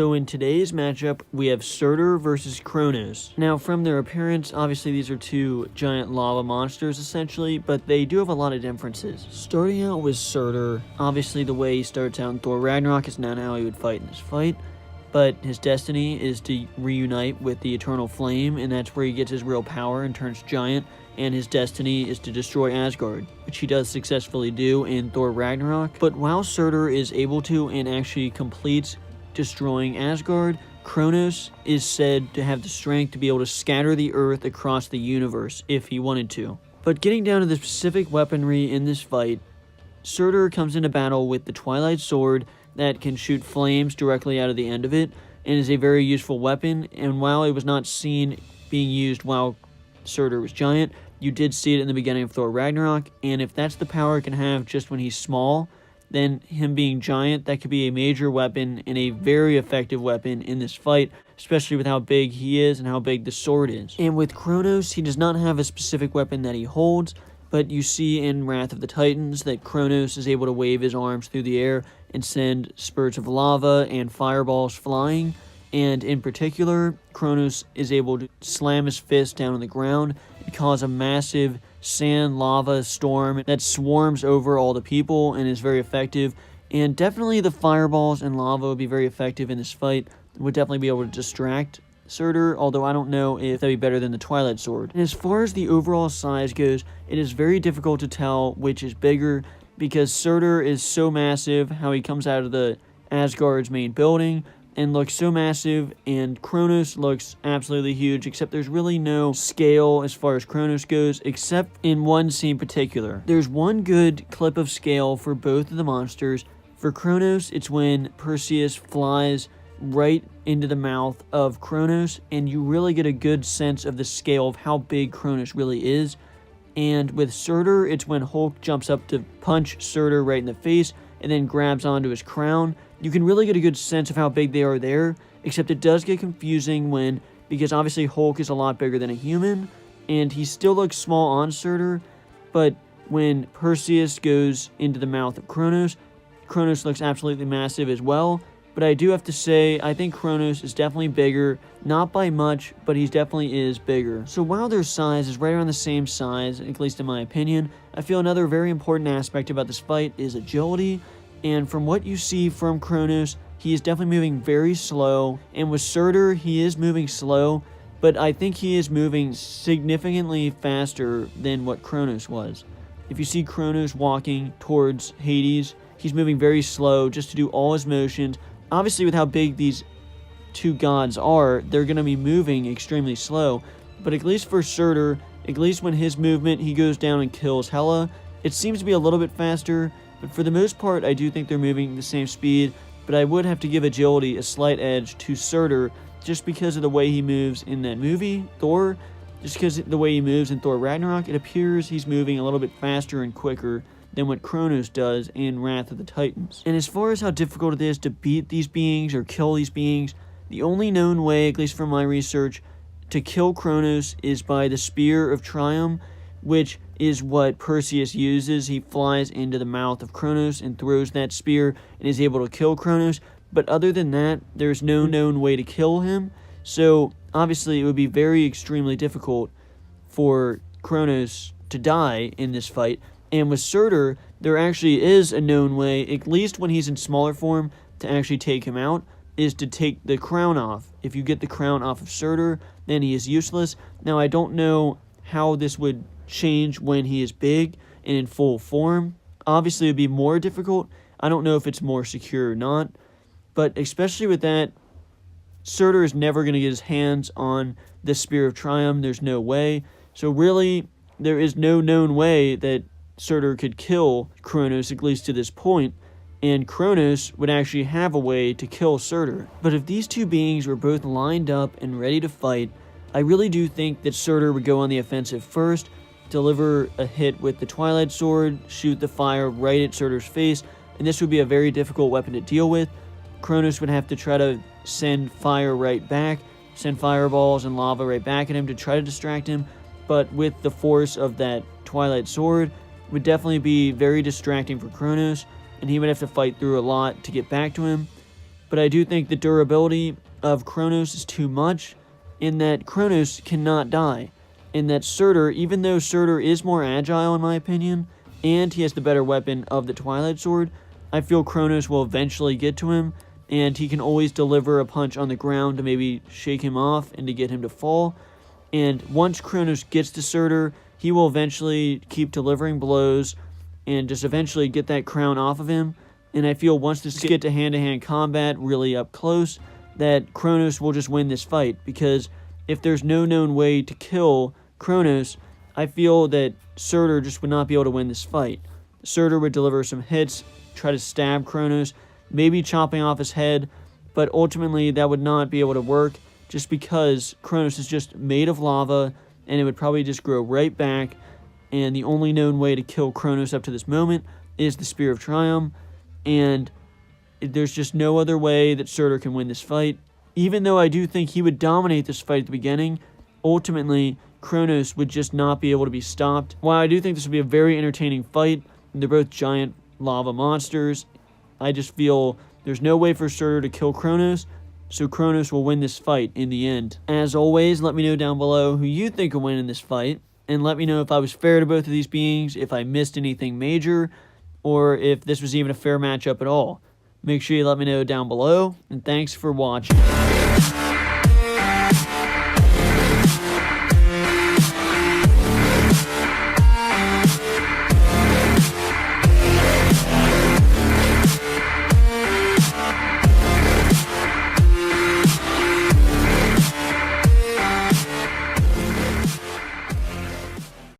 So in today's matchup, we have Surtur versus Kronos. Now from their appearance, obviously these are two giant lava monsters essentially, but they do have a lot of differences. Starting out with Surtur, obviously the way he starts out in Thor Ragnarok is not how he would fight in this fight, but his destiny is to reunite with the Eternal Flame, and that's where he gets his real power and turns giant, and his destiny is to destroy Asgard, which he does successfully do in Thor Ragnarok. But while Surtur is able to and actually completes destroying Asgard, Kronos is said to have the strength to be able to scatter the earth across the universe if he wanted to. But getting down to the specific weaponry in this fight, Surtur comes into battle with the Twilight Sword that can shoot flames directly out of the end of it, and is a very useful weapon. And while it was not seen being used while Surtur was giant, you did see it in the beginning of Thor Ragnarok, and if that's the power it can have just when he's small, then him being giant, that could be a major weapon and a very effective weapon in this fight, especially with how big he is and how big the sword is. And with Kronos, he does not have a specific weapon that he holds, but you see in Wrath of the Titans that Kronos is able to wave his arms through the air and send spurts of lava and fireballs flying, and in particular, Kronos is able to slam his fist down on the ground and cause a massive sand lava storm that swarms over all the people and is very effective. And definitely the fireballs and lava would be very effective in this fight. Would definitely be able to distract Surtur, although I don't know if that'd be better than the Twilight Sword. And as far as the overall size goes, it is very difficult to tell which is bigger, because Surtur is so massive, how he comes out of the Asgard's main building and looks so massive, and Kronos looks absolutely huge, except there's really no scale as far as Kronos goes, except in one scene in particular. There's one good clip of scale for both of the monsters. For Kronos, it's when Perseus flies right into the mouth of Kronos, and you really get a good sense of the scale of how big Kronos really is. And with Surtur, it's when Hulk jumps up to punch Surtur right in the face and then grabs onto his crown. You can really get a good sense of how big they are there, except it does get confusing because obviously Hulk is a lot bigger than a human, and he still looks small on Surtur, but when Perseus goes into the mouth of Kronos, Kronos looks absolutely massive as well. But I do have to say, I think Kronos is definitely bigger, not by much, but he definitely is bigger. So while their size is right around the same size, at least in my opinion, I feel another very important aspect about this fight is agility. And from what you see from Kronos, he is definitely moving very slow. And with Surtur, he is moving slow, but I think he is moving significantly faster than what Kronos was. If you see Kronos walking towards Hades, he's moving very slow just to do all his motions. Obviously, with how big these two gods are, they're going to be moving extremely slow. But at least for Surtur, at least when his movement, he goes down and kills Hela, it seems to be a little bit faster. But for the most part, I do think they're moving the same speed. But I would have to give agility a slight edge to Surtur just because of the way he moves in that movie, Thor. Just because of the way he moves in Thor Ragnarok, it appears he's moving a little bit faster and quicker than what Kronos does in Wrath of the Titans. And as far as how difficult it is to beat these beings or kill these beings, the only known way, at least from my research, to kill Kronos is by the Spear of Triumph, which is what Perseus uses. He flies into the mouth of Kronos and throws that spear and is able to kill Kronos. But other than that, there's no known way to kill him. So obviously it would be very extremely difficult for Kronos to die in this fight. And with Surtur, there actually is a known way, at least when he's in smaller form, to actually take him out, is to take the crown off. If you get the crown off of Surtur, then he is useless. Now, I don't know how this would change when he is big and in full form. Obviously, it would be more difficult. I don't know if it's more secure or not. But especially with that, Surtur is never going to get his hands on the Spear of Triumph. There's no way. So really, there is no known way that Surtur could kill Kronos, at least to this point, and Kronos would actually have a way to kill Surtur. But if these two beings were both lined up and ready to fight, I really do think that Surtur would go on the offensive first, deliver a hit with the Twilight Sword, shoot the fire right at Surtur's face, and this would be a very difficult weapon to deal with. Kronos would have to try to send fire right back, send fireballs and lava right back at him to try to distract him, but with the force of that Twilight Sword, would definitely be very distracting for Kronos, and he would have to fight through a lot to get back to him. but I do think the durability of Kronos is too much, in that Kronos cannot die. In that Surtur, even though Surtur is more agile in my opinion, and he has the better weapon of the Twilight Sword, I feel Kronos will eventually get to him, and he can always deliver a punch on the ground to maybe shake him off and to get him to fall. And once Kronos gets to Surtur, he will eventually keep delivering blows and just eventually get that crown off of him. And I feel once this get to hand-to-hand combat really up close, that Kronos will just win this fight, because if there's no known way to kill Kronos, I feel that Surtur just would not be able to win this fight. Surtur would deliver some hits, try to stab Kronos, maybe chopping off his head, but ultimately that would not be able to work just because Kronos is just made of lava and it would probably just grow right back, and the only known way to kill Kronos up to this moment is the Spear of Triumph, and there's just no other way that Surtur can win this fight. Even though I do think he would dominate this fight at the beginning, ultimately Kronos would just not be able to be stopped. While I do think this would be a very entertaining fight, they're both giant lava monsters, I just feel there's no way for Surtur to kill Kronos, so Kronos will win this fight in the end. As always, let me know down below who you think will win in this fight, and let me know if I was fair to both of these beings, if I missed anything major, or if this was even a fair matchup at all. Make sure you let me know down below, and thanks for watching.